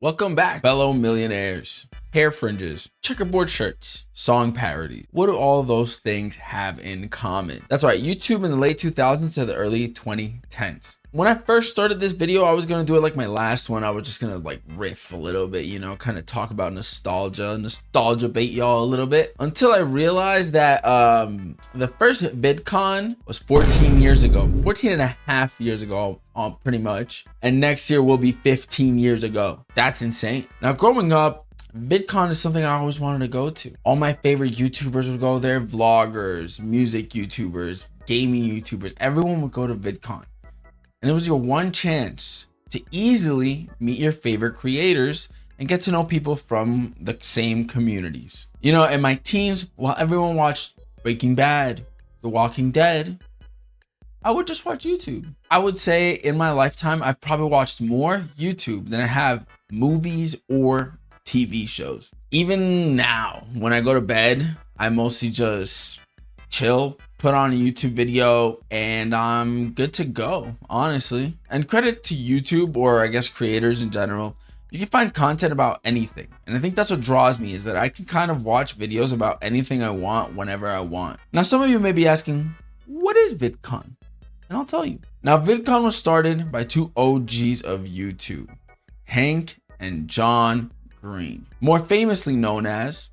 Welcome back, fellow millionaires. Hair fringes, checkerboard shirts, song parody. What do all those things have in common? That's right, YouTube in the late 2000s to the early 2010s. When I first started this video, I was gonna do it like my last one. I was just gonna like riff a little bit, you know, kind of talk about nostalgia bait y'all a little bit, until I realized that the first VidCon was 14 years ago, 14 and a half years ago, pretty much. And next year will be 15 years ago. That's insane. Now, growing up, VidCon is something I always wanted to go to. All my favorite YouTubers would go there, vloggers, music YouTubers, gaming YouTubers, everyone would go to VidCon. And it was your one chance to easily meet your favorite creators and get to know people from the same communities. You know, in my teens, while everyone watched Breaking Bad, The Walking Dead, I would just watch YouTube. I would say in my lifetime, I've probably watched more YouTube than I have movies or TV shows. Even now, when I go to bed, I mostly just chill, put on a YouTube video, and I'm good to go, honestly. And credit to YouTube, or I guess creators in general, you can find content about anything. And I think that's what draws me, is that I can kind of watch videos about anything I want whenever I want. Now, some of you may be asking, what is VidCon? And I'll tell you. Now, VidCon was started by two OGs of YouTube, Hank and John Green, more famously known as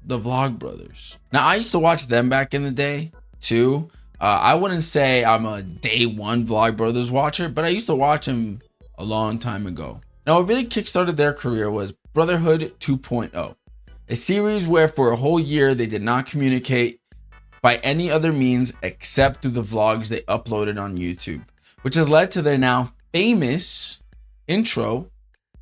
the Vlog Brothers. Now, I used to watch them back in the day too. I wouldn't say I'm a day one Vlog Brothers watcher, but I used to watch them a long time ago. Now, what really kickstarted their career was Brotherhood 2.0, a series where for a whole year they did not communicate by any other means except through the vlogs they uploaded on YouTube, which has led to their now famous intro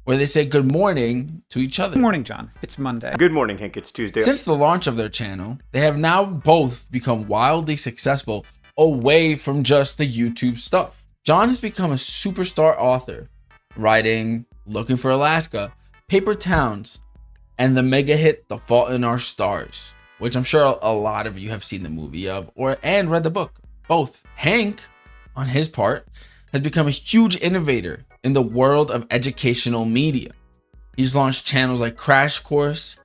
where they say good morning to each other. Good morning, John. It's Monday. Good morning, Hank. It's Tuesday. Since the launch of their channel, they have now both become wildly successful away from just the YouTube stuff. John has become a superstar author, writing Looking for Alaska, Paper Towns, and the mega hit The Fault in Our Stars, which I'm sure a lot of you have seen the movie of and read the book. Both. Hank, on his part, has become a huge innovator in the world of educational media. He's launched channels like Crash Course,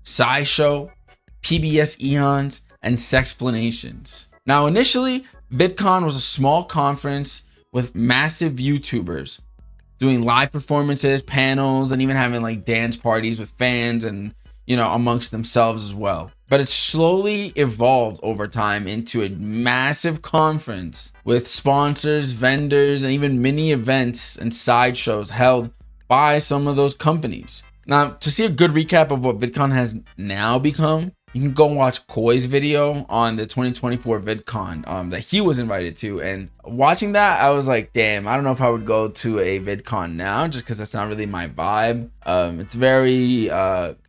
SciShow, PBS Eons, and Sexplanations. Now, initially, VidCon was a small conference with massive YouTubers doing live performances, panels, and even having like dance parties with fans and, you know, amongst themselves as well. But it slowly evolved over time into a massive conference with sponsors, vendors, and even mini events and sideshows held by some of those companies. Now, to see a good recap of what VidCon has now become, you can go and watch Koi's video on the 2024 VidCon that he was invited to. And watching that, I was like, damn, I don't know if I would go to a VidCon now, just because that's not really my vibe. It's very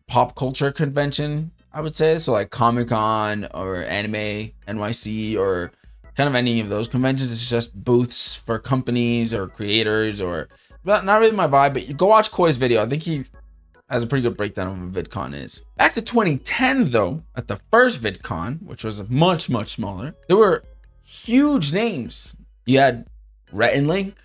pop culture convention, I would say. So like Comic-Con or Anime NYC or kind of any of those conventions. It's just booths for companies or creators, or not really my vibe. But you go watch Koi's video. I think he has a pretty good breakdown of what VidCon is. Back to 2010 though, at the first VidCon, which was much smaller, there were huge names. You had Rhett and Link,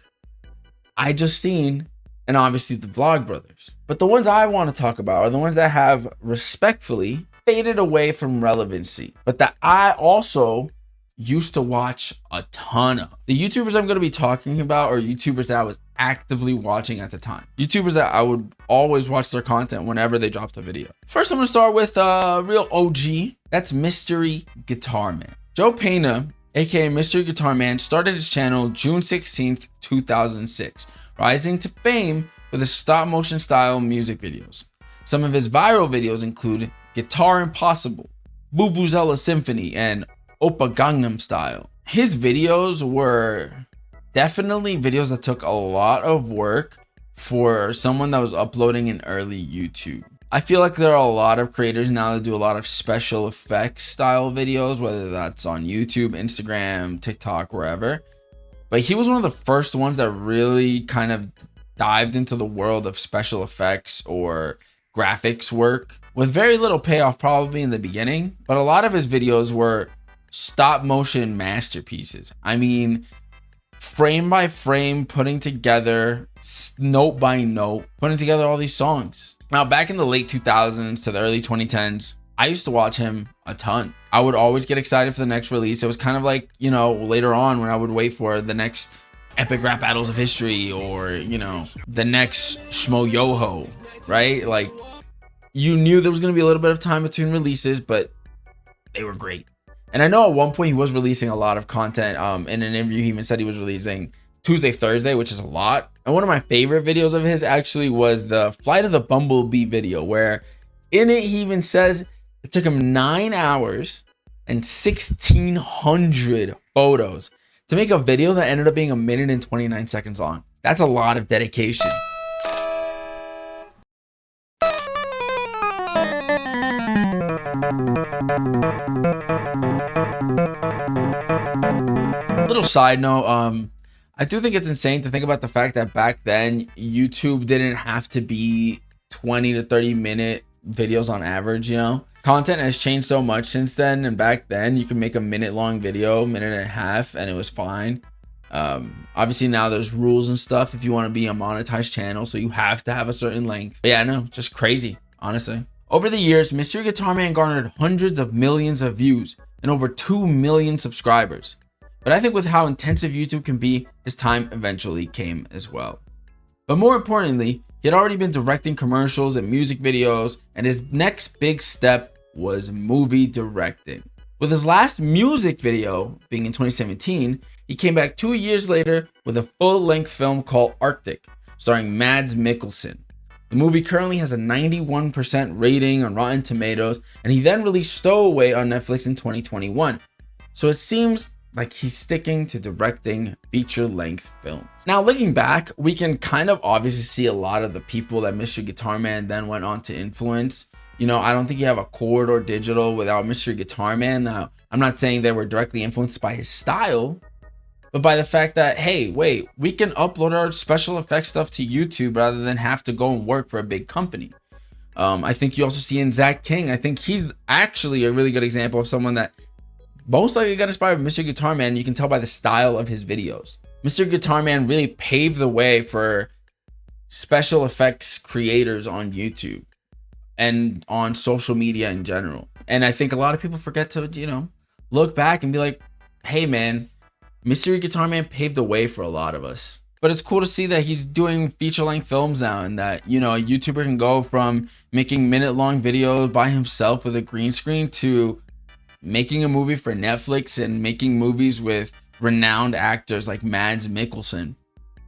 I Just Seen, and obviously the Vlog Brothers. But the ones I want to talk about are the ones that have respectfully faded away from relevancy, but that I also used to watch a ton of. The YouTubers I'm going to be talking about are YouTubers that I was actively watching at the time. YouTubers that I would always watch their content whenever they dropped a video. First, I'm going to start with a real OG. That's MysteryGuitarMan. Joe Pena, aka MysteryGuitarMan, started his channel June 16th, 2006, rising to fame with his stop motion style music videos. Some of his viral videos include Guitar Impossible, Vuvuzela Symphony, and Oppa Gangnam Style. His videos were definitely videos that took a lot of work for someone that was uploading in early YouTube. I feel like there are a lot of creators now that do a lot of special effects style videos, whether that's on YouTube, Instagram, TikTok, wherever. But he was one of the first ones that really kind of dived into the world of special effects or graphics work with very little payoff probably in the beginning, but a lot of his videos were stop motion masterpieces. I mean, frame by frame, putting together note by note, putting together all these songs. Now, back in the late 2000s to the early 2010s, I used to watch him a ton. I would always get excited for the next release. It was kind of like, you know, later on when I would wait for the next epic rap battles of history, or, you know, the next Shmo Yoho, right? Like, you knew there was going to be a little bit of time between releases, but they were great. And I know at one point he was releasing a lot of content. In an interview, he even said he was releasing Tuesday, Thursday, which is a lot. And one of my favorite videos of his actually was the Flight of the Bumblebee video, where in it he even says it took him 9 hours and 1,600 photos to make a video that ended up being 1 minute and 29 seconds long. That's a lot of dedication. Little side note, I do think it's insane to think about the fact that back then YouTube didn't have to be 20 to 30 minute videos on average. You know, content has changed so much since then, and back then you could make a minute long video, minute and a half, and it was fine. Obviously now there's rules and stuff if you want to be a monetized channel, so you have to have a certain length. But yeah, no, just crazy, honestly. Over the years, MysteryGuitarMan garnered hundreds of millions of views and over 2 million subscribers. But I think with how intensive YouTube can be, his time eventually came as well. But more importantly, he had already been directing commercials and music videos, and his next big step was movie directing. With his last music video being in 2017, he came back 2 years later with a full-length film called Arctic, starring Mads Mikkelsen. The movie currently has a 91% rating on Rotten Tomatoes, and he then released Stowaway on Netflix in 2021. So it seems like he's sticking to directing feature-length films. Now, looking back, we can kind of obviously see a lot of the people that MysteryGuitarMan then went on to influence. You know, I don't think you have a Chord or Digital without MysteryGuitarMan. Now, I'm not saying they were directly influenced by his style, but by the fact that, hey, wait, we can upload our special effects stuff to YouTube rather than have to go and work for a big company. I think you also see in Zach King, I think he's actually a really good example of someone that most likely got inspired by MysteryGuitarMan. You can tell by the style of his videos. MysteryGuitarMan really paved the way for special effects creators on YouTube and on social media in general. And I think a lot of people forget to, you know, look back and be like, hey man, MysteryGuitarMan paved the way for a lot of us. But it's cool to see that he's doing feature-length films now, and that, you know, a YouTuber can go from making minute-long videos by himself with a green screen to making a movie for Netflix and making movies with renowned actors like Mads Mikkelsen.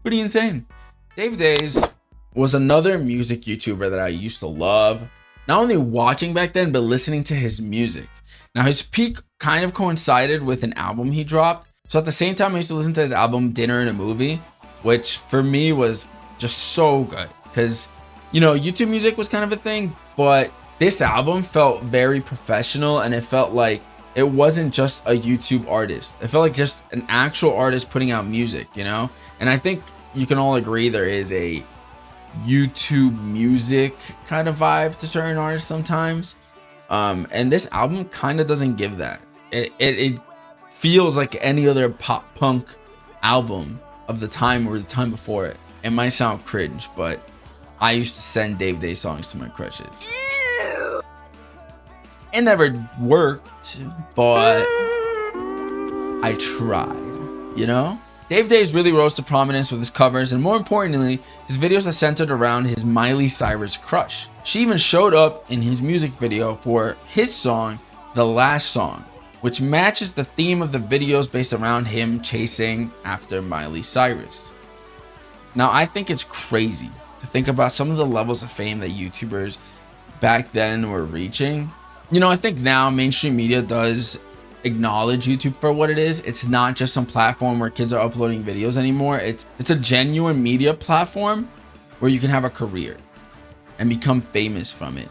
Pretty insane. Dave Days was another music YouTuber that I used to love, not only watching back then, but listening to his music. Now, his peak kind of coincided with an album he dropped. So at the same time, I used to listen to his album Dinner and a Movie, which for me was just so good because, you know, YouTube music was kind of a thing, but this album felt very professional, and it felt like it wasn't just a YouTube artist. It felt like just an actual artist putting out music, you know? And I think you can all agree there is a YouTube music kind of vibe to certain artists sometimes. And this album kind of doesn't give that. It feels like any other pop punk album of the time or the time before it. It might sound cringe, but I used to send Dave Day songs to my crushes. Ew. It never worked, but I tried, you know? Dave Days really rose to prominence with his covers, and more importantly, his videos that centered around his Miley Cyrus crush. She even showed up in his music video for his song, The Last Song, which matches the theme of the videos based around him chasing after Miley Cyrus. Now, I think it's crazy to think about some of the levels of fame that YouTubers back then were reaching. You know, I think now mainstream media does acknowledge YouTube for what it is. It's not just some platform where kids are uploading videos anymore. It's a genuine media platform where you can have a career and become famous from it.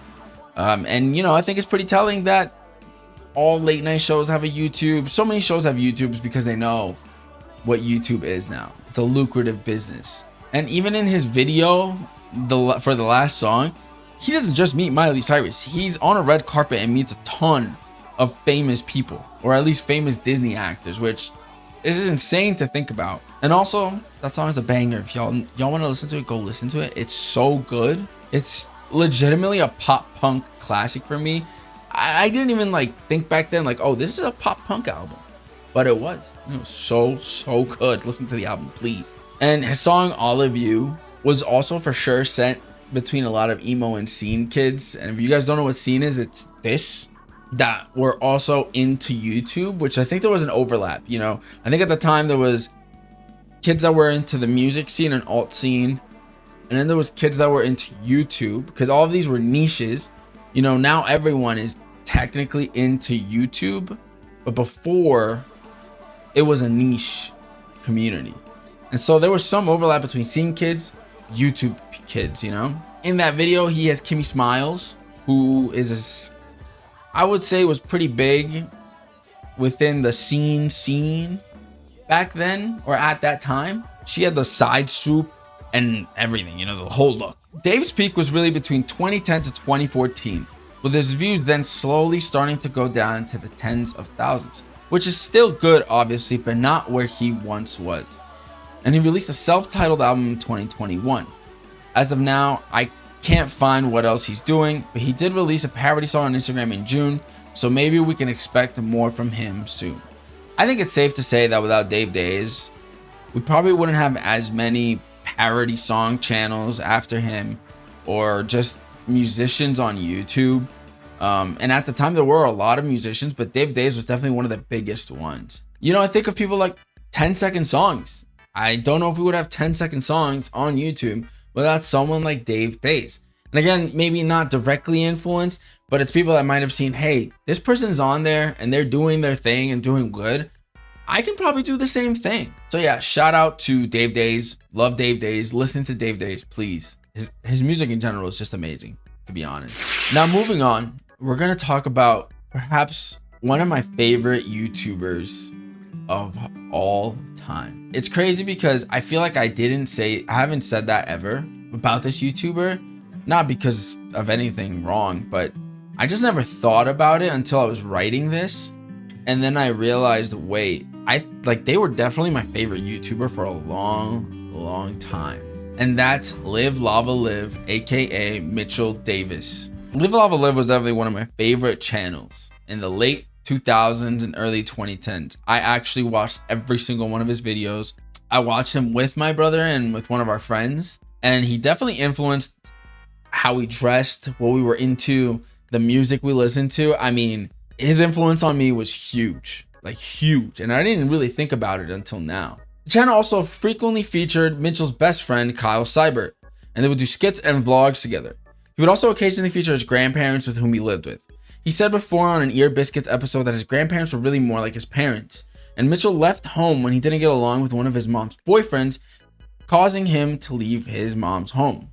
And, you know, I think it's pretty telling that all late night shows have a YouTube. So many shows have YouTubes because they know what YouTube is now. It's a lucrative business. And even in his video for The Last Song, he doesn't just meet Miley Cyrus. He's on a red carpet and meets a ton of famous people, or at least famous Disney actors, which is insane to think about. And also, that song is a banger. If y'all want to listen to it, go listen to it. It's so good. It's legitimately a pop punk classic for me. I didn't even like think back then like, oh, this is a pop punk album, but it was so good. Listen to the album, please. And his song All of You was also for sure sent between a lot of emo and scene kids. And if you guys don't know what scene is, it's this, that were also into YouTube, which I think there was an overlap. You know, I think at the time there was kids that were into the music scene and alt scene, and then there was kids that were into YouTube, because all of these were niches. You know, now everyone is technically into YouTube, but before it was a niche community. And so there was some overlap between scene kids, YouTube kids, you know. In that video, he has Kimmy Smiles, who is I would say was pretty big within the scene back then, or at that time. She had the side swoop and everything, you know, the whole look. Dave's peak was really between 2010 to 2014, with his views then slowly starting to go down to the tens of thousands, which is still good, obviously, but not where he once was. And he released a self-titled album in 2021. As of now, I can't find what else he's doing, but he did release a parody song on Instagram in June, so maybe we can expect more from him soon. I think it's safe to say that without Dave Days, we probably wouldn't have as many parody song channels after him, or just musicians on YouTube. And at the time there were a lot of musicians, but Dave Days was definitely one of the biggest ones. You know, I think of people like 10-second songs. I don't know if we would have 10-second songs on YouTube without someone like Dave Days. And again, maybe not directly influenced, but it's people that might have seen, hey, this person's on there and they're doing their thing and doing good. I can probably do the same thing. So yeah, shout out to Dave Days. Love Dave Days. Listen to Dave Days, please. His music in general is just amazing, to be honest. Now moving on, we're gonna talk about perhaps one of my favorite YouTubers of all time. It's crazy because I feel like I haven't said that ever about this YouTuber, not because of anything wrong, but I just never thought about it until I was writing this. And then I realized, wait, they were definitely my favorite YouTuber for a long time. And that's Livelavalive, aka Mitchell Davis. Livelavalive was definitely one of my favorite channels in the late 2000s and early 2010s. I actually watched every single one of his videos. I watched him with my brother and with one of our friends, and he definitely influenced how we dressed, what we were into, the music we listened to. I mean, his influence on me was huge, like huge, and I didn't really think about it until now. The channel also frequently featured Mitchell's best friend, Kyle Seibert, and they would do skits and vlogs together. He would also occasionally feature his grandparents with whom he lived with. He said before on an Ear Biscuits episode that his grandparents were really more like his parents, and Mitchell left home when he didn't get along with one of his mom's boyfriends, causing him to leave his mom's home.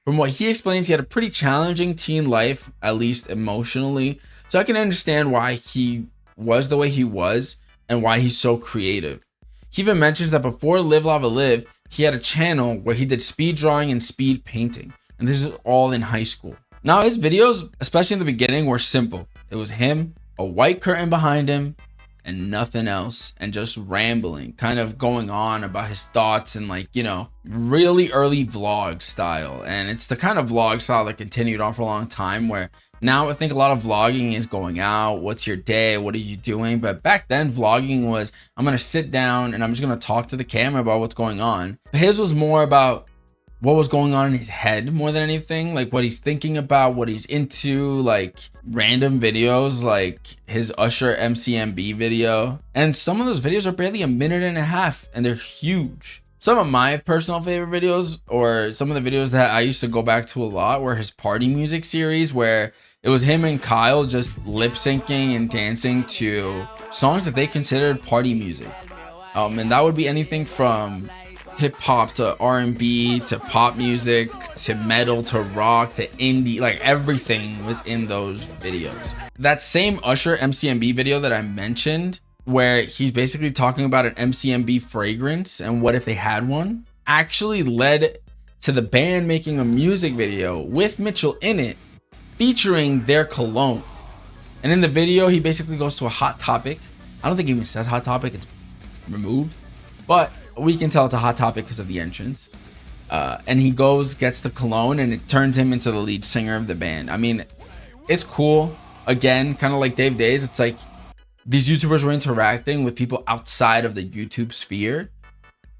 From what he explains, he had a pretty challenging teen life, at least emotionally, so I can understand why he was the way he was and why he's so creative. He even mentions that before Livelavalive, he had a channel where he did speed drawing and speed painting, and this is all in high school. Now his videos, especially in the beginning, were simple. It was him, a white curtain behind him, and nothing else, and just rambling, kind of going on about his thoughts and, like, you know, really early vlog style. And it's the kind of vlog style that continued on for a long time, where now I think a lot of vlogging is going out, what's your day, what are you doing? But back then vlogging was, I'm gonna sit down and I'm just gonna talk to the camera about what's going on. His was more about what was going on in his head more than anything, like what he's thinking about, what he's into, like random videos like his Usher MCMB video. And some of those videos are barely a minute and a half and they're huge. Some of my personal favorite videos, or some of the videos that I used to go back to a lot, were his party music series, where it was him and Kyle just lip syncing and dancing to songs that they considered party music. And that would be anything from hip hop to R&B to pop music to metal to rock to indie, like everything was in those videos. That same Usher MCMB video that I mentioned, where he's basically talking about an MCMB fragrance and what if they had one, actually led to the band making a music video with Mitchell in it, featuring their cologne. And in the video, he basically goes to a Hot Topic. I don't think he even says Hot Topic. It's removed, but we can tell it's a hot topic because of the entrance. And he goes, gets the cologne, and it turns him into the lead singer of the band. I mean, it's cool. Again, kind of like Dave Days, it's like these YouTubers were interacting with people outside of the YouTube sphere,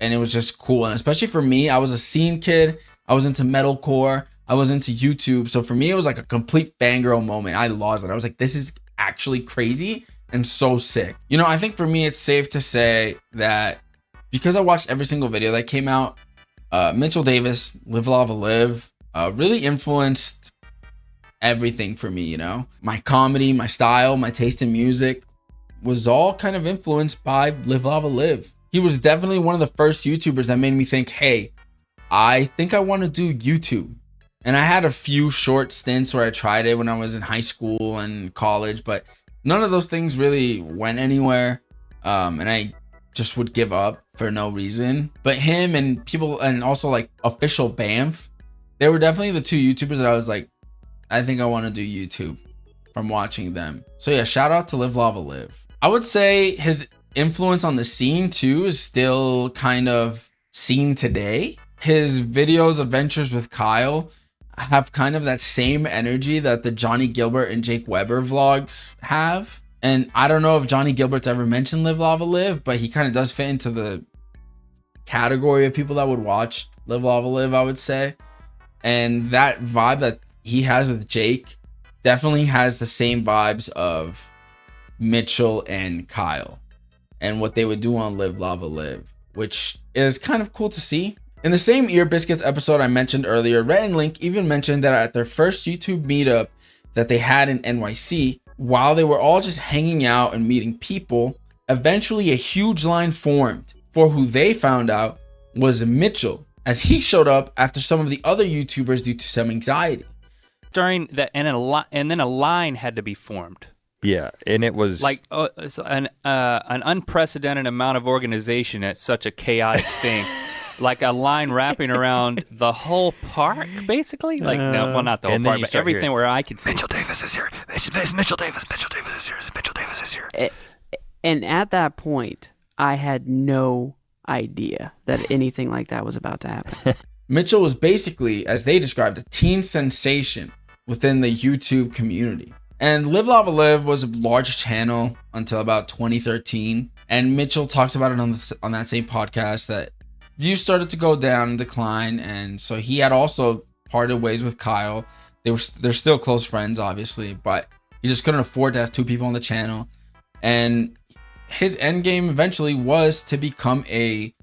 and it was just cool. And especially for me, I was a scene kid. I was into metalcore. I was into YouTube. So for me, it was like a complete fangirl moment. I lost it. I was like, this is actually crazy and so sick. You know, I think for me, it's safe to say that because I watched every single video that came out, Mitchell Davis, Livelavalive, really influenced everything for me, you know? My comedy, my style, my taste in music was all kind of influenced by Livelavalive. He was definitely one of the first YouTubers that made me think, hey, I think I want to do YouTube. And I had a few short stints where I tried it when I was in high school and college, but none of those things really went anywhere. And I just would give up for no reason. But him and people, and also like Official Bamf, they were definitely the two YouTubers that I was like, I think I want to do YouTube from watching them. So yeah, shout out to Livelavalive. I would say his influence on the scene too is still kind of seen today. His videos, Adventures with Kyle, have kind of that same energy that the Johnny Gilbert and Jake Weber vlogs have. And I don't know if Johnny Gilbert's ever mentioned Livelavalive, but he kind of does fit into the category of people that would watch Livelavalive, I would say. And that vibe that he has with Jake definitely has the same vibes of Mitchell and Kyle and what they would do on Livelavalive, which is kind of cool to see. In the same Ear Biscuits episode I mentioned earlier, Rhett and Link even mentioned that at their first YouTube meetup that they had in NYC, while they were all just hanging out and meeting people, eventually a huge line formed for who they found out was Mitchell, as he showed up after some of the other YouTubers due to some anxiety. During that, and then a line had to be formed. Yeah, and it was like an unprecedented amount of organization at such a chaotic thing. Like a line wrapping around the whole park, basically. Like, no, well, not the whole park, but everything hearing, where I could see. Mitchell Davis is here. It's Mitchell Davis. Mitchell Davis is here. Mitchell Davis is here. And at that point, I had no idea that anything like that was about to happen. Mitchell was basically, as they described, a teen sensation within the YouTube community. And Livelavalive was a large channel until about 2013. And Mitchell talked about it on that same podcast that views started to go down and decline, and so he had also parted ways with Kyle. They're still close friends, obviously, but he just couldn't afford to have two people on the channel. And his end game eventually was to become a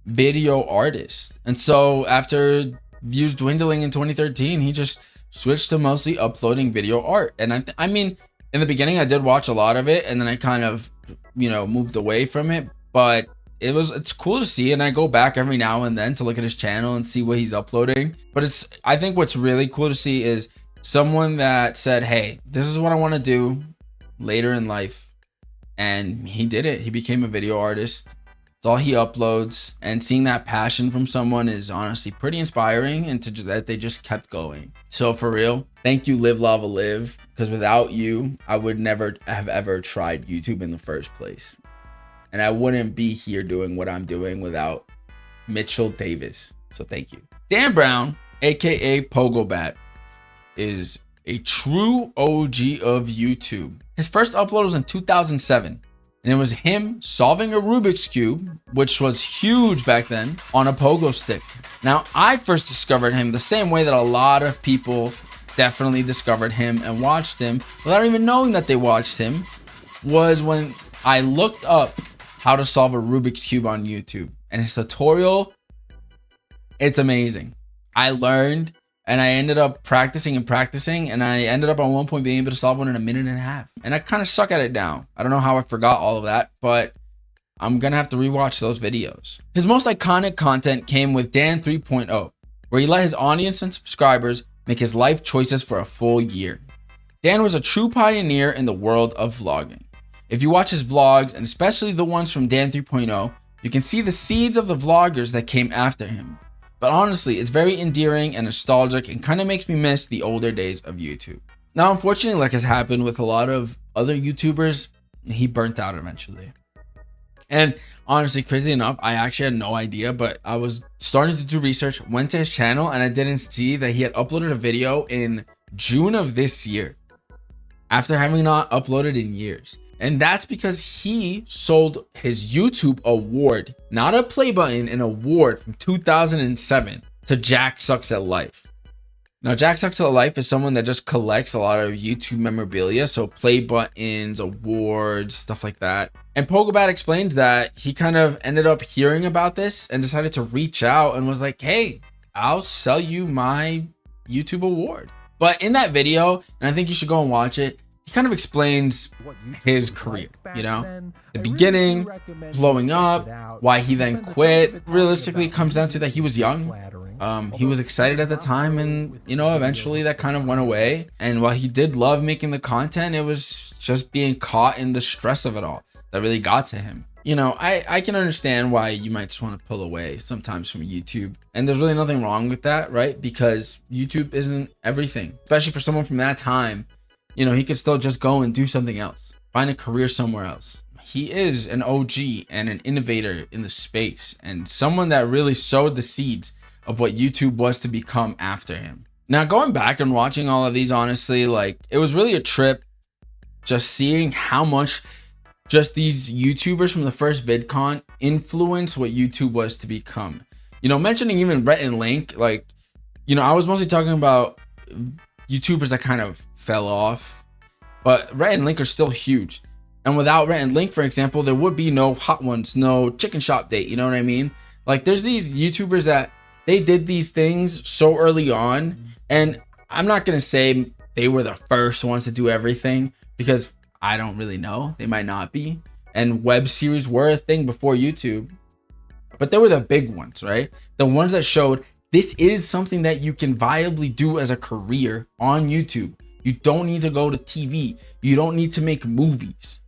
video artist. And so after views dwindling in 2013, he just switched to mostly uploading video art. And I mean, in the beginning, I did watch a lot of it, and then I kind of, moved away from it, but it's cool to see, and I go back every now and then to look at his channel and see what he's uploading. But I think what's really cool to see is someone that said, hey, this is what I want to do later in life, and he did it. He became a video artist. It's all he uploads, and seeing that passion from someone is honestly pretty inspiring, and that they just kept going. So for real, thank you, Livelavalive, because without you, I would never have ever tried YouTube in the first place. And I wouldn't be here doing what I'm doing without Mitchell Davis. So thank you. Dan Brown, aka Pogobat, is a true OG of YouTube. His first upload was in 2007. And it was him solving a Rubik's Cube, which was huge back then, on a pogo stick. Now, I first discovered him the same way that a lot of people definitely discovered him and watched him without even knowing that they watched him, was when I looked up how to solve a Rubik's Cube on YouTube. And his tutorial, it's amazing. I learned, and I ended up practicing, and I ended up at one point being able to solve one in a minute and a half. And I kind of suck at it now. I don't know how I forgot all of that, but I'm gonna have to rewatch those videos. His most iconic content came with Dan 3.0, where he let his audience and subscribers make his life choices for a full year. Dan was a true pioneer in the world of vlogging. If you watch his vlogs, and especially the ones from Dan 3.0, you can see the seeds of the vloggers that came after him. But honestly, it's very endearing and nostalgic, and kind of makes me miss the older days of YouTube. Now, unfortunately, like has happened with a lot of other YouTubers, he burnt out eventually. And honestly, crazy enough, I actually had no idea, but I was starting to do research, went to his channel, and I didn't see that he had uploaded a video in June of this year after having not uploaded in years. And that's because he sold his YouTube award, not a play button, an award from 2007 to Jack Sucks at Life. Now, Jack Sucks at Life is someone that just collects a lot of YouTube memorabilia, so play buttons, awards, stuff like that. And Pogobat explains that he kind of ended up hearing about this and decided to reach out and was like, hey, I'll sell you my YouTube award. But in that video, and I think you should go and watch it, he kind of explains his career, you know, the beginning, blowing up, why he then quit. Realistically, it comes down to that he was young. He was excited at the time, and you know, eventually that kind of went away. And while he did love making the content, it was just being caught in the stress of it all that really got to him. You know, I can understand why you might just want to pull away sometimes from YouTube, and there's really nothing wrong with that, right? Because YouTube isn't everything, especially for someone from that time. You know, he could still just go and do something else, find a career somewhere else. He is an OG and an innovator in the space, and someone that really sowed the seeds of what YouTube was to become after him. Now, going back and watching all of these, honestly, like, it was really a trip just seeing how much just these YouTubers from the first VidCon influence what YouTube was to become. You know, mentioning even Rhett and Link, like, you know, I was mostly talking about YouTubers that kind of fell off, but Rhett and Link are still huge. And without Rhett and Link, for example, there would be no Hot Ones, no Chicken Shop Date, you know what I mean? Like, there's these YouTubers that they did these things so early on, and I'm not gonna say they were the first ones to do everything, because I don't really know. They might not be. And web series were a thing before YouTube, but they were the big ones, right? The ones that showed this is something that you can viably do as a career on YouTube. You don't need to go to TV. You don't need to make movies.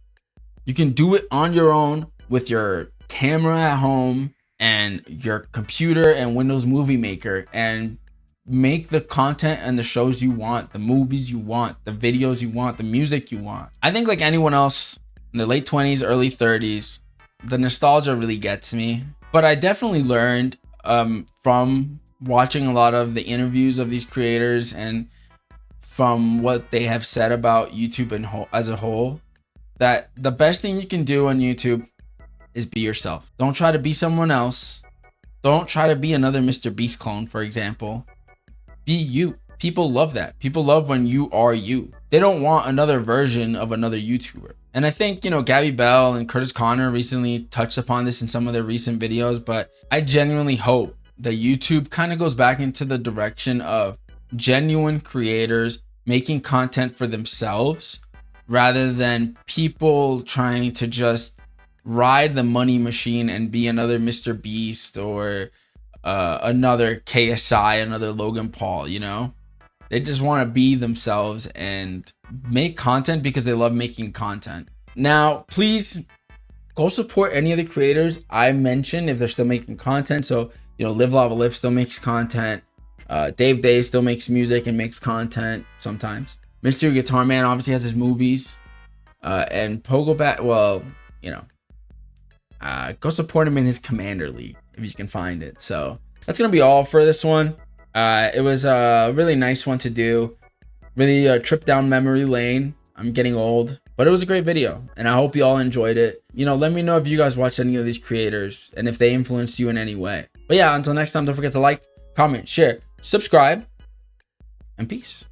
You can do it on your own with your camera at home and your computer and Windows Movie Maker, and make the content and the shows you want, the movies you want, the videos you want, the music you want. I think like anyone else in the late 20s, early 30s, the nostalgia really gets me. But I definitely learned from watching a lot of the interviews of these creators and from what they have said about YouTube as a whole, that the best thing you can do on YouTube is be yourself. Don't try to be someone else. Don't try to be another Mr. Beast clone, for example. Be you. People love that. People love when you are you. They don't want another version of another YouTuber. And I think, you know, Gabby Bell and Curtis Connor recently touched upon this in some of their recent videos, but I genuinely hope that YouTube kind of goes back into the direction of genuine creators making content for themselves, rather than people trying to just ride the money machine and be another Mr. Beast or another KSI, another Logan Paul, you know? They just want to be themselves and make content because they love making content. Now, please go support any of the creators I mentioned if they're still making content. So, you know, Livelavalive still makes content. Dave Day still makes music and makes content sometimes. MysteryGuitarMan obviously has his movies. And Pogobat, well, you know, go support him in his Commander League if you can find it. So that's gonna be all for this one. It was a really nice one to do, really a trip down memory lane. I'm getting old, but it was a great video, and I hope you all enjoyed it. You know, let me know if you guys watched any of these creators and if they influenced you in any way. But yeah, until next time, don't forget to like, comment, share, subscribe, and peace.